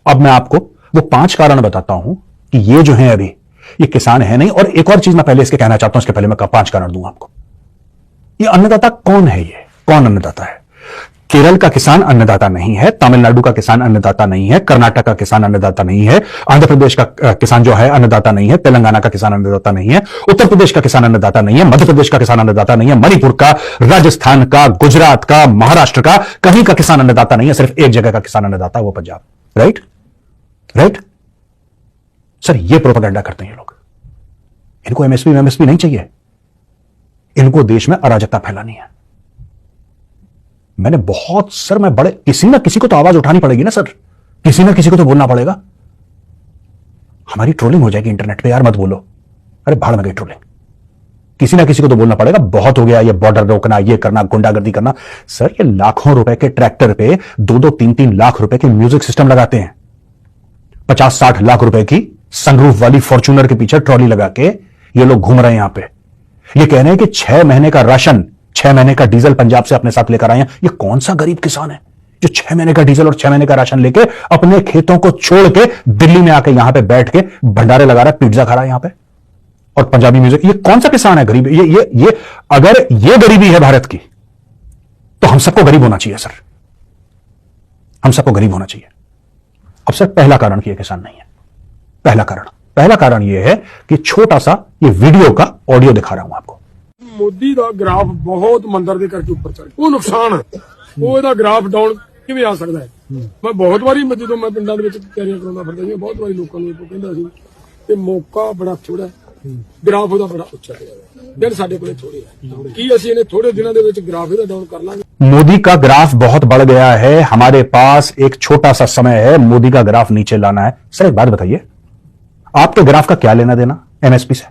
अब मैं आपको वो 5 कारण बताता हूं कि ये जो है अभी ये किसान है नहीं। और एक और चीज मैं पहले इसके कहना चाहता हूं, इसके पहले मैं 5 कारण दूंगा आपको। ये अन्नदाता कौन है? ये कौन अन्नदाता है? केरल का किसान अन्नदाता नहीं है, तमिलनाडु का किसान अन्नदाता नहीं है, कर्नाटक का किसान अन्नदाता नहीं है, आंध्र प्रदेश का किसान जो है अन्नदाता नहीं है, तेलंगाना का किसान अन्नदाता नहीं है, उत्तर प्रदेश का किसान अन्नदाता नहीं है, मध्य प्रदेश का किसान अन्नदाता नहीं है, मणिपुर का, राजस्थान का, गुजरात का, महाराष्ट्र का, कहीं का किसान अन्नदाता नहीं है। सिर्फ एक जगह का किसान अन्नदाता, वो पंजाब। राइट राइट सर, ये प्रोपेगेंडा करते हैं ये लोग। इनको एमएसपी नहीं चाहिए, इनको देश में अराजकता फैलानी है। मैंने बहुत सर, मैं बड़े, किसी ना किसी को तो आवाज उठानी पड़ेगी ना सर, किसी ना किसी को तो बोलना पड़ेगा। हमारी ट्रोलिंग हो जाएगी इंटरनेट पे, यार मत बोलो, अरे भाड़ में गई ट्रोलिंग। किसी ना किसी को तो बोलना पड़ेगा। बहुत हो गया ये बॉर्डर रोकना, ये करना, गुंडागर्दी करना। सर ये लाखों रुपए के ट्रैक्टर पे 2-2, 3-3 लाख रुपए के म्यूजिक सिस्टम लगाते हैं। 50-60 लाख रुपए की सनरूफ वाली फॉर्च्यूनर के पीछे ट्रॉली लगा के ये लोग घूम रहे हैं यहां पे। ये कह रहे हैं कि 6 महीने का राशन, 6 महीने का डीजल पंजाब से अपने साथ लेकर आए हैं। ये कौन सा गरीब किसान है जो 6 महीने का डीजल और 6 महीने का राशन लेके अपने खेतों को छोड़ के दिल्ली में आके यहां पे बैठ के भंडारे लगा रहा है, पिज्जा खा रहा है यहां पे, और पंजाबी म्यूजिक? ये कौन सा किसान है गरीब? ये अगर ये गरीबी है भारत की, तो हम सबको गरीब होना चाहिए सर, हम सबको गरीब होना चाहिए। अब सर पहला कारण कि ये किसान नहीं है, पहला कारण यह है कि छोटा सा ये वीडियो का ऑडियो दिखा रहा हूं आपको। मोदी का ग्राफ बहुत मंदर के करके ऊपर चढ़, वो नुकसान है, वो ਇਹਦਾ ग्राफ डाउन ਕਿਵੇਂ ਆ ਸਕਦਾ ਹੈ? ਮੈਂ ਬਹੁਤ ਵਾਰੀ ਜਦੋਂ ਮੈਂ ਪਿੰਡਾਂ ਦੇ ਵਿੱਚ ਤਿਆਰੀਆਂ ਕਰਾਉਂਦਾ ਫਿਰਦਾ ਸੀ, ਬਹੁਤ ਵਾਰੀ ਲੋਕਾਂ ਨੂੰ ਕਹਿੰਦਾ ਸੀ ਕਿ ਮੌਕਾ ਬੜਾ ਥੋੜਾ ਹੈ, ग्राफ ਉਹਦਾ ਬੜਾ ਉੱਚਾ ਹੈ, ਦਿਨ ਸਾਡੇ ਕੋਲੇ ਥੋੜੇ ਹੈ, ਕੀ ਅਸੀਂ ਇਹਨੇ ਥੋੜੇ ਦਿਨਾਂ ਦੇ ਵਿੱਚ ग्राफ ਇਹਦਾ डाउन कर ਲਾਂਗੇ? मोदी का ग्राफ बहुत बढ़ गया है, हमारे पास एक छोटा सा समय है मोदी का ग्राफ नीचे लाना है। सर एक बात बताइए, आपके ग्राफ का क्या लेना देना एमएसपी से?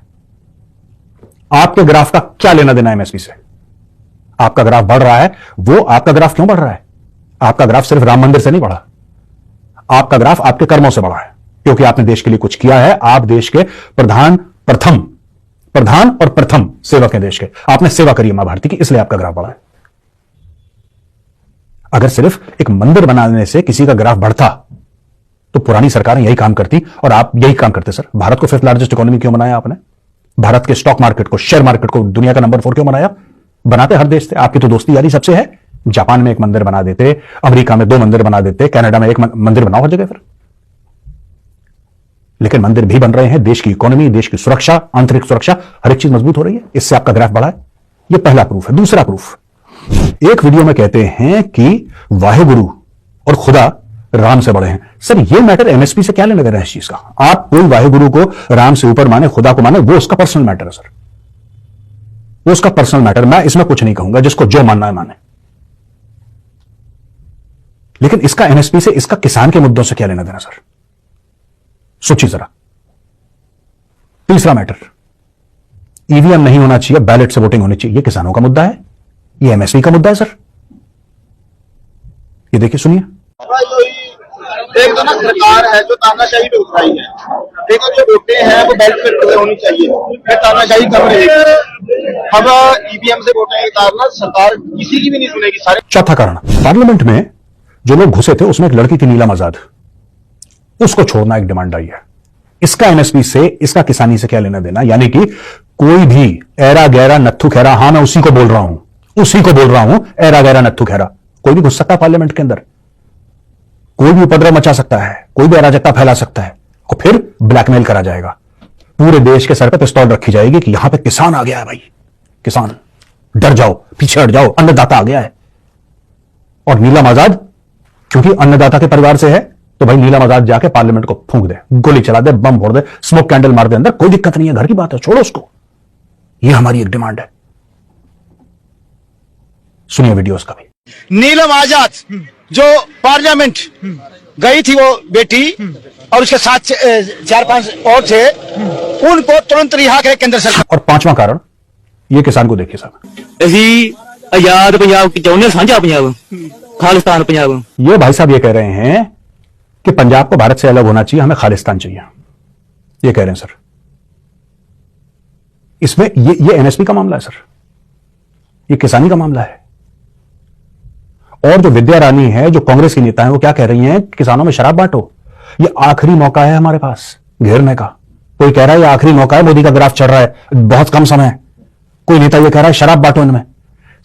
आपके ग्राफ का क्या लेना देना एमएसपी से? आपका ग्राफ बढ़ रहा है, वो आपका ग्राफ क्यों बढ़ रहा है? आपका ग्राफ सिर्फ राम मंदिर से नहीं बढ़ा, आपका ग्राफ आपके कर्मों से बढ़ा है, क्योंकि आपने देश के लिए कुछ किया है। आप देश के प्रधान और प्रथम सेवक हैं देश के, आपने सेवा करी मां भारती की, इसलिए आपका ग्राफ बढ़ा है। अगर सिर्फ एक मंदिर बनाने से किसी का ग्राफ बढ़ता तो पुरानी सरकारें यही काम करती और आप यही काम करते सर। भारत को 5th लार्जेस्ट इकोनॉमी क्यों बनाया आपने? भारत के स्टॉक मार्केट को, शेयर मार्केट को दुनिया का नंबर 4 क्यों बनाया? बनाते हर देश थे, आपकी तो दोस्ती यारी सबसे है। जापान में एक मंदिर बना देते, अमेरिका में 2 मंदिर बना देते, कनाडा में 1 मंदिर बनाओ हर जगह फिर। लेकिन मंदिर भी बन रहे हैं, देश की इकोनॉमी, देश की सुरक्षा, आंतरिक सुरक्षा, हर एक चीज मजबूत हो रही है, इससे आपका ग्राफ बढ़ा है। यह पहला प्रूफ है। दूसरा प्रूफ, एक वीडियो में कहते हैं कि वाहेगुरु और खुदा राम से बड़े हैं। सर ये मैटर एमएसपी से क्या लेने देना है इस चीज का? आप कोई वाहेगुरु को राम से ऊपर माने, खुदा को माने, वो उसका पर्सनल मैटर है सर, वो उसका पर्सनल मैटर। मैं इसमें कुछ नहीं कहूंगा, जिसको जो मानना है माने। लेकिन इसका एमएसपी से, इसका किसान के मुद्दों से क्या लेना देना सर? सोचिए जरा। तीसरा मैटर, ईवीएम नहीं होना चाहिए, बैलेट से वोटिंग होनी चाहिए। ये किसानों का मुद्दा है, ये एमएसपी का मुद्दा है सर। ये देखिए, सुनिए। एक तो ना सरकार है जो तानाशाही पे उतराई है, देखो जो वोटें हैं वो बैलेट पे होनी चाहिए, फिर तानाशाही कम रहेगी। अब ईवीएम से वोटें उतारना सरकार किसी की भी नहीं सुनेगी सारे। चौथा कारण, पार्लियामेंट में जो लोग घुसे थे उसमें एक लड़की थी नीलम आजाद, उसको छोड़ना एक डिमांड आई है। इसका एमएसपी से, इसका किसानी से क्या लेना देना? यानी कि कोई भी ऐरा गैरा नत्थु खैरा, हां मैं उसी को बोल रहा हूं, ऐरा गैरा नत्थु खैरा, कोई भी घुस सकता है पार्लियामेंट के अंदर, कोई भी उपद्रव मचा सकता है, कोई भी अराजकता फैला सकता है, और फिर ब्लैकमेल करा जाएगा। पूरे देश के सर पे पिस्तौल रखी जाएगी कि यहां पे किसान आ गया है भाई, किसान डर जाओ, पीछे हट जाओ, अन्नदाता आ गया है। और नीलम आजाद क्योंकि अन्नदाता के परिवार से है, तो भाई नीलम आजाद जाके पार्लियामेंट को फूंक दे, गोली चला दे, बम फोड़ दे, स्मोक कैंडल मार दे अंदर, कोई दिक्कत नहीं है, घर की बात है, छोड़ो उसको। यह हमारी एक डिमांड है। सुनिए वीडियो उसका भी। नीलम आजाद जो पार्लियामेंट गई थी, वो बेटी और उसके साथ 4-5 और थे, उनको तुरंत रिहा करे केंद्र सरकार। और 5वां कारण, ये किसान को देखिए साहब। ਅਸੀਂ आजाद पंजाब की चाਹੁੰਦੇ, ਸਾਂਝਾ पंजाब, खालिस्तान पंजाब। ये भाई साहब ये कह रहे हैं कि पंजाब को भारत से अलग होना चाहिए, हमें खालिस्तान चाहिए, ये कह रहे हैं सर। इसमें ये एमएसपी का मामला है सर, ये किसानी का मामला है। और जो विद्या रानी है, जो कांग्रेस की नेता है, वो क्या कह रही हैं? किसानों में शराब बांटो। ये आखिरी मौका है हमारे पास घेरने का। कोई कह रहा है ये आखिरी मौका है, मोदी का ग्राफ चढ़ रहा है, बहुत कम समय है। कोई नेता ये कह रहा है शराब बांटो इनमें।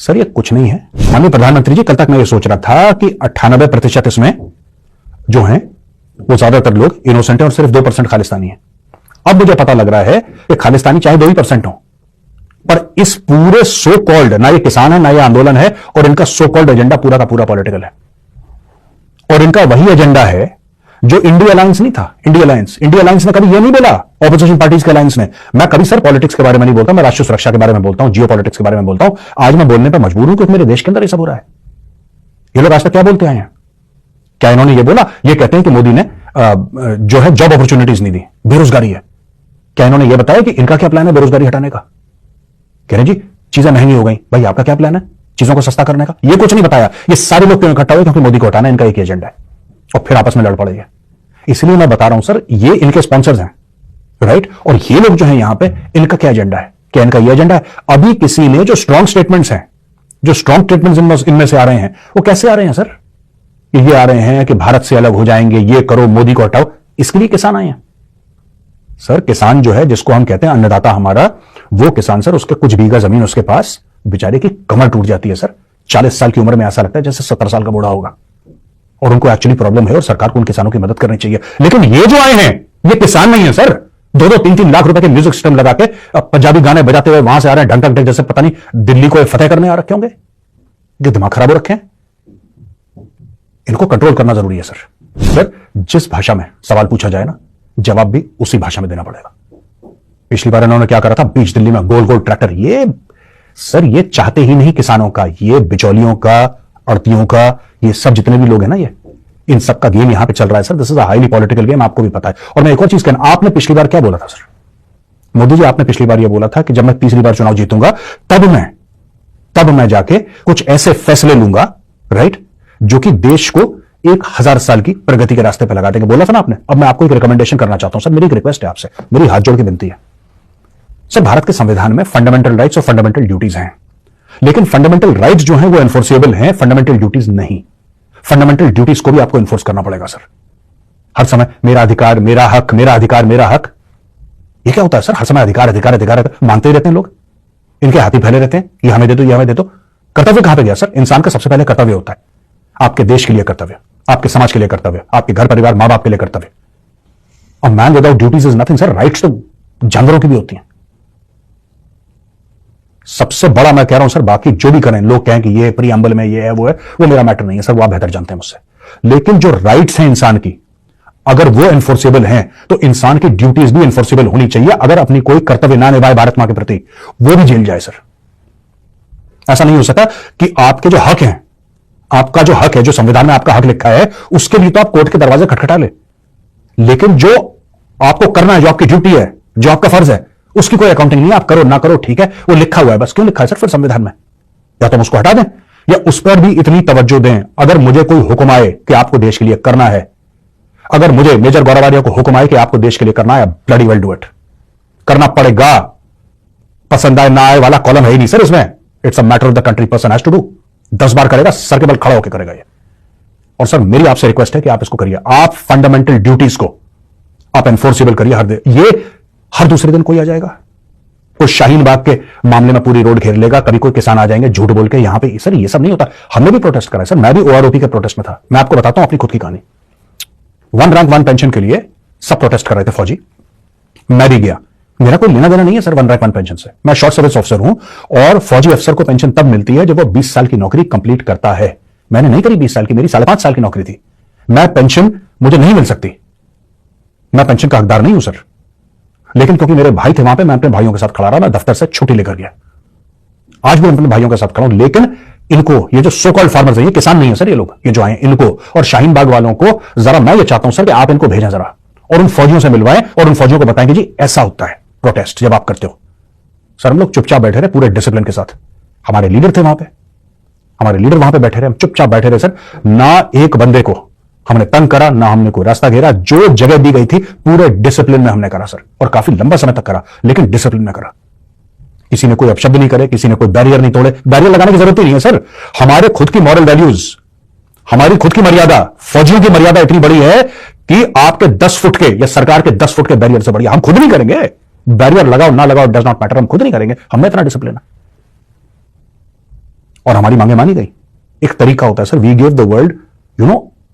सर ये कुछ नहीं है। माननीय प्रधानमंत्री जी, कल तक मैं ये सोच रहा था कि 98% इसमें जो हैं वो ज्यादातर लोग इनोसेंट है और सिर्फ 2% खालिस्तानी है। अब मुझे पता लग रहा है कि खालिस्तानी चाहे 2% हो, पर इस पूरे सो कॉल्ड, ना ये किसान है ना ये आंदोलन है, और इनका सो कॉल्ड एजेंडा पूरा का पूरा पॉलिटिकल है। और इनका वही एजेंडा है जो इंडिया अलायंस नहीं था। इंडिया अलायंस ने कभी ये नहीं बोला, ऑपोजिशन पार्टीज के अलायंस ने। मैं कभी सर पॉलिटिक्स के बारे में नहीं बोलता, मैं राष्ट्रीय सुरक्षा के बारे में बोलता हूं, जियो पॉलिटिक्स के बारे में बोलता हूं। आज मैं बोलने पर मजबूर हूं क्योंकि मेरे देश के अंदर ये सब हो रहा है। ये लोग आज तक क्या बोलते आए हैं? क्या इन्होंने ये बोला? ये कहते हैं कि मोदी ने जो है जॉब अपॉर्चुनिटीज नहीं दी, बेरोजगारी है। क्या इन्होंने ये बताया कि इनका क्या प्लान है बेरोजगारी हटाने का? कह रहे जी चीजें महंगी हो गई। भाई आपका क्या प्लान है चीजों को सस्ता करने का? ये कुछ नहीं बताया। ये सारे लोग क्यों इकट्ठा हुए? क्योंकि मोदी को हटाना इनका एक एजेंडा है और फिर आपस में लड़ पड़ेंगे। इसलिए मैं बता रहा हूं सर, ये इनके स्पॉन्सर्स हैं, राइट? और ये लोग जो हैं यहां पे, इनका क्या एजेंडा है? क्या इनका ये एजेंडा है? अभी किसी ने जो स्ट्रॉन्ग स्टेटमेंट्स हैं, जो स्ट्रॉन्ग स्टेटमेंट्स इनमें से आ रहे हैं, वो कैसे आ रहे हैं सर? ये आ रहे हैं कि भारत से अलग हो जाएंगे, ये करो, मोदी को हटाओ। इसके लिए किसान आए हैं सर। किसान जो है, जिसको हम कहते हैं अन्नदाता हमारा, वो किसान सर, उसके कुछ बीघा जमीन उसके पास, बेचारे की कमर टूट जाती है सर। 40 साल की उम्र में ऐसा लगता है जैसे 70 साल का बूढ़ा होगा, और उनको एक्चुअली प्रॉब्लम है और सरकार को उन किसानों की मदद करनी चाहिए। लेकिन ये जो आए हैं ये किसान नहीं है सर। 2-2, 3-3 लाख रुपए के म्यूजिक सिस्टम लगा के पंजाबी गाने बजाते हुए वहां से आ रहे हैं, ढंग ढंग जैसे पता नहीं दिल्ली को फतेह करने आ रखे होंगे। ये दिमाग खराब हो रखे हैं। इनको कंट्रोल करना जरूरी है सर। जिस भाषा में सवाल पूछा जाए ना, जवाब भी उसी भाषा में देना पड़ेगा। पिछली बार इन्होंने क्या करा था, बीच दिल्ली में गोल गोल ट्रैक्टर। ये सर ये चाहते ही नहीं किसानों का, ये बिचौलियों का, अड़तियों का, ये सब जितने भी लोग हैं ना, ये इन सब का गेम यहां पे चल रहा है sir. This is a highly political game, आपको भी पता है। और मैं एक और चीज कहना, आपने पिछली बार क्या बोला था सर? मोदी जी, आपने पिछली बार यह बोला था कि जब मैं तीसरी बार चुनाव जीतूंगा तब मैं जाके कुछ ऐसे फैसले लूंगा, राइट, जो कि देश को 1000 साल की प्रगति के रास्ते पर लगा देंगे। बोला था ना आपने। अब मैं आपको एक रिकमेंडेशन करना चाहता हूं सर, मेरी एक रिक्वेस्ट है आपसे, मेरी हाथ जोड़ की विनती है सर। भारत के संविधान में फंडामेंटल राइट्स और फंडामेंटल ड्यूटीज हैं, लेकिन फंडामेंटल राइट्स जो हैं वो एनफोर्सेबल हैं, फंडामेंटल ड्यूटीज नहीं। फंडामेंटल ड्यूटीज को भी आपको एनफोर्स करना पड़ेगा सर। हर समय मेरा अधिकार, मेरा हक, मेरा अधिकार, मेरा हक, ये क्या होता है सर? हर समय अधिकार अधिकार अधिकार मांगते ही रहते हैं लोग, इनके हाथी फैले रहते हैं, ये हमें दे दो, ये हमें दे दो। कर्तव्य कहां पे गया सर? इंसान का सबसे पहले कर्तव्य होता है आपके देश के लिए कर्तव्य, आपके समाज के लिए कर्तव्य, आपके घर परिवार मां बाप के लिए कर्तव्य। और man without duties is nothing sir. Rights तो जानवरों की भी होती हैं। सबसे बड़ा मैं कह रहा हूं सर, बाकी जो भी करें, लोग कहें कि ये प्रीएम्बल में ये है वो है, वो मेरा मैटर नहीं है सर, वो आप बेहतर जानते हैं मुझसे। लेकिन जो राइट्स हैं इंसान की, अगर वो एनफोर्सेबल हैं तो इंसान की ड्यूटीज भी एनफोर्सेबल होनी चाहिए। अगर अपनी कोई कर्तव्य ना निभाए भारत मां के प्रति, वो भी जेल जाए सर। ऐसा नहीं हो सकता कि आपके जो हक हैं, आपका जो हक है, जो संविधान में आपका हक लिखा है, उसके लिए तो आप कोर्ट के दरवाजे खटखटा ले, लेकिन जो आपको करना है, जो आपकी ड्यूटी है, जो आपका फर्ज है, उसकी कोई अकाउंटिंग नहीं है। आप करो ना करो, ठीक है, वो लिखा हुआ है, बस क्यों लिखा है सर फिर संविधान में? या तो हम उसको हटा दें या उस पर भी इतनी तवज्जो दें। अगर मुझे कोई हुक्म आए कि आपको देश के लिए करना है, अगर मुझे मेजर गौरव आर्या को हुक्म आए कि आपको देश के लिए करना है, ब्लडी वेल डू इट, करना पड़ेगा। पसंद आए ना आए वाला कॉलम है ही नहीं सर इसमें। It's a matter of the country, person has to do. 10 बार करेगा, सर के बल खड़ा होकर करेगा ये। और सर मेरी आपसे रिक्वेस्ट है कि आप इसको करिए। आप फंडामेंटल ड्यूटीज को आप एनफोर्सेबल करिए। ये हर दूसरे दिन कोई आ जाएगा, कोई शाहीन बाग के मामले में पूरी रोड घेर लेगा, कभी कोई किसान आ जाएंगे झूठ बोल के यहां पे। सर ये सब नहीं होता। हमने भी प्रोटेस्ट करा है सर, मैं भी ओआरओपी के प्रोटेस्ट में था। मैं आपको बताता हूं अपनी खुद की कहानी। 1 रैंक 1 पेंशन के लिए सब प्रोटेस्ट कर रहे थे फौजी, मैं भी गया। मेरा कोई लेना देना नहीं है सर 1 रैंक 1 पेंशन से। मैं शॉर्ट सर्विस ऑफिसर हूं और फौजी अफसर को पेंशन तब मिलती है जब वो 20 साल की नौकरी कंप्लीट करता है। मैंने नहीं करी 20 साल की, मेरी 5.5 साल की नौकरी थी। मैं पेंशन मुझे नहीं मिल सकती, मैं पेंशन का हकदार नहीं हूं सर। लेकिन क्योंकि मेरे भाई थे वहां पे, मैं अपने भाइयों के साथ खड़ा रहा। मैं दफ्तर से छुट्टी लेकर गया। आज भी अपने भाइयों के साथ खड़ा हूं। लेकिन इनको, ये जो सो कॉल्ड फार्मर्स हैं, ये किसान नहीं है सर, ये लोग ये जो आए, इनको और शाहीन बाग वालों को जरा मैं ये चाहता हूं सर कि आप इनको भेजें जरा, और उन फौजियों से मिलवाएं और उन फौजियों को बताएं कि जी ऐसा होता है प्रोटेस्ट जब आप करते हो। सर हम लोग चुपचाप बैठे रहे पूरे डिसिप्लिन के साथ। हमारे लीडर थे वहां पे, हमारे लीडर वहां पे बैठे रहे, हम चुपचाप बैठे रहे सर। ना एक बंदे को हमने तंग करा, ना हमने कोई रास्ता घेरा। जो जगह दी गई थी पूरे डिसिप्लिन में हमने करा सर, और काफी लंबा समय तक करा, लेकिन डिसिप्लिन में करा। किसी ने कोई अपशब्द नहीं करे, किसी ने कोई बैरियर नहीं तोड़े। बैरियर लगाने की जरूरत ही नहीं है सर। हमारे खुद की मॉरल वैल्यूज, हमारी खुद की मर्यादा, फौजियों की मर्यादा इतनी बड़ी है कि आपके 10 फुट के या सरकार के 10 फुट के बैरियर से बढ़िया हम खुद नहीं करेंगे। बैरियर लगाओ ना लगाओ डज नॉट मैटर, हम खुद नहीं करेंगे, हमें इतना डिसिप्लिन है। और हमारी मांगे मानी गई। एक तरीका होता है sir, we give the world,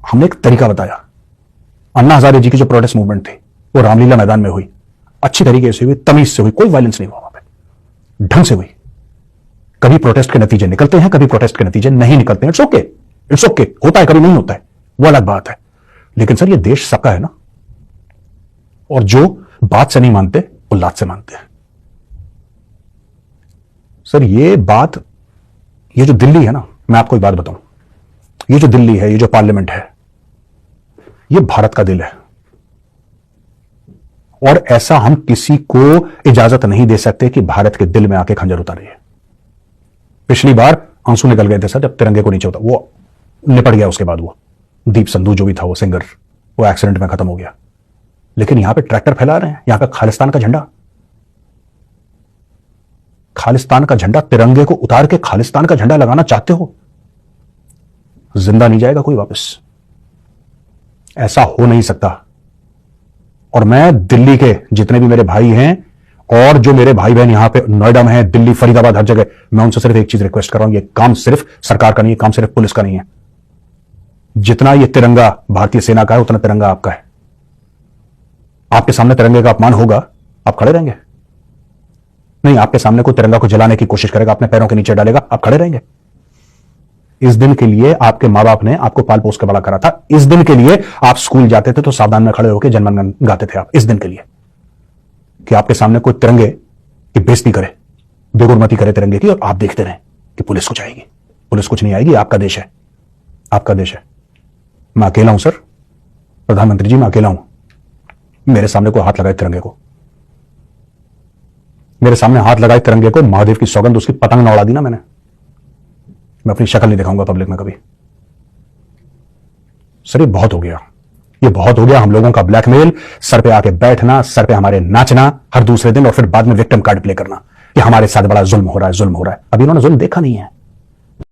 हमने एक तरीका बताया। अन्ना हजारे जी की जो प्रोटेस्ट मूवमेंट थी वो रामलीला मैदान में हुई, अच्छी तरीके से हुई, तमीज से हुई, कोई वायलेंस नहीं हुआ वहां पे, ढंग से हुई। कभी प्रोटेस्ट के नतीजे निकलते हैं, कभी प्रोटेस्ट के नतीजे नहीं निकलते हैं, इट्स ओके, इट्स ओके, होता है, कभी नहीं होता है, वो अलग बात है। लेकिन सर ये देश सबका है ना, और जो बात से नहीं मानते वो लात से मानते हैं। सर ये बात, ये जो दिल्ली है ना, मैं आपको एक बात बताऊं, ये जो दिल्ली है, ये जो पार्लियामेंट है, ये भारत का दिल है। और ऐसा हम किसी को इजाजत नहीं दे सकते कि भारत के दिल में आके खंजर उतारे। पिछली बार आंसू निकल गए थे सर जब तिरंगे को नीचे उतारा, वो निपट गया। उसके बाद वो दीप संधू जो भी था वो सिंगर, वो एक्सीडेंट में खत्म हो गया। लेकिन यहां पे ट्रैक्टर फैला रहे हैं, यहां पे खालिस्तान का झंडा, खालिस्तान का झंडा, तिरंगे को उतार के खालिस्तान का झंडा लगाना चाहते हो? जिंदा नहीं जाएगा कोई वापस, ऐसा हो नहीं सकता। और मैं दिल्ली के जितने भी मेरे भाई हैं और जो मेरे भाई बहन यहां पे नोएडा में हैं, दिल्ली, फरीदाबाद, हर जगह, मैं उनसे सिर्फ एक चीज रिक्वेस्ट कर रहा हूं, ये काम सिर्फ सरकार का नहीं है, काम सिर्फ पुलिस का नहीं है। जितना ये तिरंगा भारतीय सेना का है उतना तिरंगा आपका है। आपके सामने तिरंगे का अपमान होगा, आप खड़े रहेंगे? नहीं, आपके सामने कोई तिरंगा को जलाने की कोशिश करेगा, अपने पैरों के नीचे डालेगा, आप खड़े रहेंगे? इस दिन के लिए आपके मां बाप ने आपको पाल पोस के बड़ा करा था। इस दिन के लिए आप स्कूल जाते थे तो सावधान में खड़े होकर जनगण गाते थे आप, इस दिन के लिए, कि आपके सामने कोई तिरंगे की बेइज्जती करे, बेगुरमती करे तिरंगे की, और आप देखते रहें कि पुलिस कुछ आएगी। पुलिस कुछ नहीं आएगी, आपका देश है, आपका देश है। मैं अकेला हूं सर, प्रधानमंत्री जी, मैं अकेला हूं। मेरे सामने कोई हाथ लगाए तिरंगे को, मेरे सामने हाथ लगाए तिरंगे को, महादेव की सौगंध, उसकी पतंग न उड़ा दी ना मैंने, मैं अपनी शक्ल नहीं दिखाऊंगा पब्लिक में कभी। सर ये बहुत हो गया, ये बहुत हो गया। हम लोगों का ब्लैकमेल, सर पे आके बैठना, सर पे हमारे नाचना हर दूसरे दिन, और फिर बाद में विक्टिम कार्ड प्ले करना कि हमारे साथ बड़ा जुल्म हो रहा है, जुल्म हो रहा है। अभी इन्होंने जुल्म देखा नहीं है।